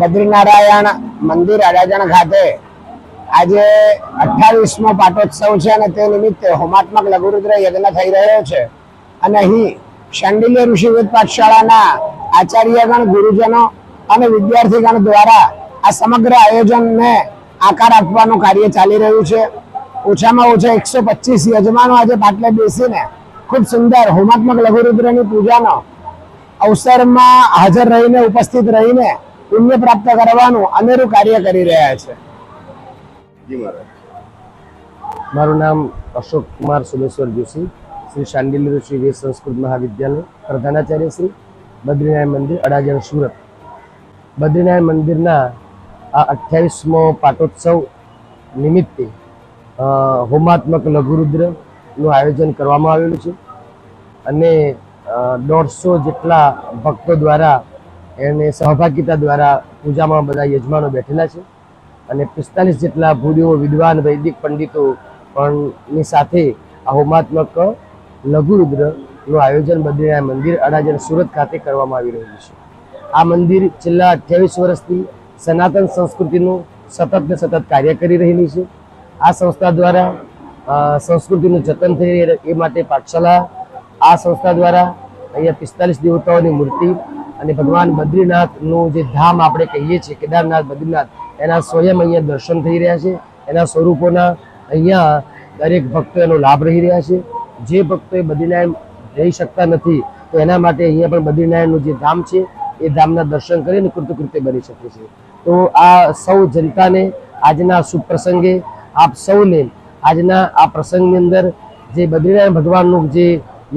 બદ્રીનારાયણ મંદિર અડાજણ ખાતે આજે 28મો પાટોત્સવ છે અને તે નિમિત્તે હોમાત્મક લઘુરુદ્ર યજ્ઞ થઈ રહ્યો છે અને અહીં શાંડિલ્ય ઋષિવેદ પાઠશાળાના આચાર્યગણ, ગુરુજનો અને વિદ્યાર્થીગણ દ્વારા આ સમગ્ર આયોજનને આકાર આપવાનું કાર્ય ચાલી રહ્યું છે. ઓછામાં ઓછા 125 યજમાનો આજે પાટલે બેસીને ખૂબ સુંદર હોમાત્મક લઘુરુદ્રની પૂજાનો અવસરમાં હાજર રહીને, ઉપસ્થિત રહીને પુણ્ય પ્રાપ્ત કરવાનું અનેરું કાર્ય કરી રહ્યા છે. મારું નામ અશોક કુમાર સોમેશ્વર જોશી, શ્રી શાંડિલ્ય ઋષિ વેદ સંસ્કૃત મહાવિદ્યાલય, પ્રધાનાચાર્ય શ્રી, બદ્રીનારાયણ મંદિર, અડાજણ, સુરત. બદ્રીનારાયણ મંદિરના આ 28મો પાટોત્સવ નિમિત્તે હોમાત્મક લઘુરુદ્રનું આયોજન કરવામાં આવેલું છે અને 150 જેટલા ભક્તો દ્વારા એને સહભાગિતા દ્વારા પૂજામાં બધા યજમાનો બેઠેલા છે અને 45 જેટલા ભૂદેવો, વિદ્વાન, વૈદિક પંડિતો પણની સાથે આ હોમાત્મક લઘુરુદ્રનું આયોજન બદ્રીનારાયણ મંદિર, અડાજણ, સુરત ખાતે કરવામાં આવી રહ્યું છે. આ મંદિર છેલ્લા 28 વર્ષથી સનાતન સંસ્કૃતિનું સતત ને સતત કાર્ય કરી રહેલી છે. આ સંસ્થા દ્વારા સંસ્કૃતિનું જતન થઈ રહે એ માટે પાઠશાલા, આ સંસ્થા દ્વારા અહીંયા 45 દેવતાઓની મૂર્તિ અને ભગવાન બદ્રીનાથનું જે ધામ આપણે કહીએ છીએ, કેદારનાથ, બદ્રીનાથ, એના સ્વયં અહીંયા દર્શન થઈ રહ્યા છે. એના સ્વરૂપોના અહીંયા દરેક ભક્તો એનો લાભ રહી રહ્યા છે. જે ભક્તોએ બદ્રીનારાયણ જઈ શકતા નથી તો એના માટે અહીંયા પણ બદ્રીનારાયણનું જે ધામ છે એ ધામના દર્શન કરીને કૃતકૃત્ય બની શકે છે. તો આ સૌ જનતાને આજના શુભ પ્રસંગે આપ સૌને આજના આ પ્રસંગની અંદર જે બદ્રીનારાયણ ભગવાનનું જે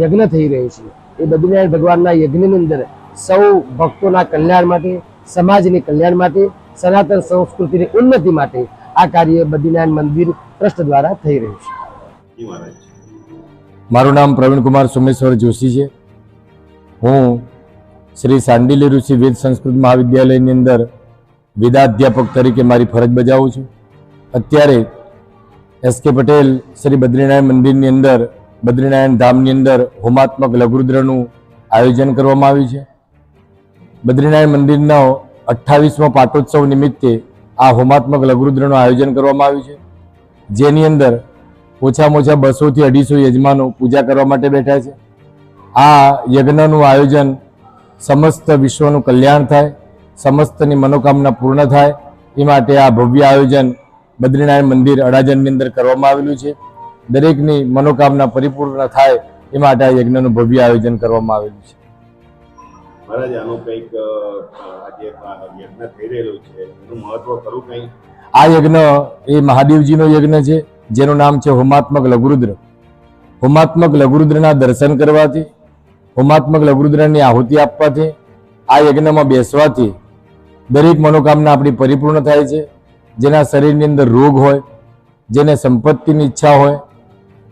યજ્ઞ થઈ રહ્યું છે એ બદ્રીનારાયણ ભગવાનના યજ્ઞની અંદર સૌ ભક્તોના કલ્યાણ માટે, સમાજની કલ્યાણ માટે, સનાતન સંસ્કૃતિની ઉન્નતિ માટે આ કાર્ય બદ્રીનારાયણ મંદિર ટ્રસ્ટ દ્વારા થઈ રહ્યું છે. મારું નામ પ્રવીણકુમાર સોમેશ્વર જોશી છે. હું શ્રી શાંડિલ્ય ઋષિ વેદ સંસ્કૃત મહાવિદ્યાલયની અંદર વેદાધ્યાપક તરીકે મારી ફરજ બજાવું છું. અત્યારે એસ.કે. પટેલ શ્રી બદ્રીનારાયણ મંદિરની અંદર, બદ્રીનારાયણ ધામની અંદર હોમાત્મક લઘુરુદ્રનું આયોજન કરવામાં આવ્યું છે. બદ્રીનારાયણ મંદિરનો 28મો પાટોત્સવ નિમિત્તે આ હોમાત્મક લઘુરુદ્રનું આયોજન કરવામાં આવ્યું છે, જેની અંદર ઓછામાં ઓછા 200 થી 250 યજમાનો પૂજા કરવા માટે બેઠા છે. આ યજ્ઞનું આયોજન સમસ્ત વિશ્વનું કલ્યાણ થાય, સમસ્તની મનોકામના પૂર્ણ થાય એ માટે આ ભવ્ય આયોજન બદ્રીનારાયણ મંદિર, અડાજણની અંદર કરવામાં આવેલું છે. દરેકની મનોકામના પરિપૂર્ણ થાય એ માટે આ યજ્ઞનું ભવ્ય આયોજન કરવામાં આવેલું છે. મહારાજ, આનું કંઈક આજે યજ્ઞ થઈ રહેલું છે, એનું મહત્વ ખરું કંઈ? આ યજ્ઞ એ મહાદેવજીનો યજ્ઞ છે, જેનું નામ છે હોમાત્મક લઘુરુદ્ર. હોમાત્મક લઘુરુદ્રના દર્શન કરવાથી, હોમાત્મક લઘુરુદ્રની આહુતિ આપવાથી, આ યજ્ઞમાં બેસવાથી દરેક મનોકામના આપણી પરિપૂર્ણ થાય છે. જેના શરીરની અંદર રોગ હોય, જેને સંપત્તિની ઈચ્છા હોય,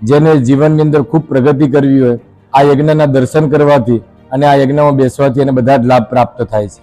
જેને જીવનની અંદર ખૂબ પ્રગતિ કરવી હોય, આ યજ્ઞના દર્શન કરવાથી અને આ યજ્ઞમાં બેસવાથી એને બધા જ લાભ પ્રાપ્ત થાય છે.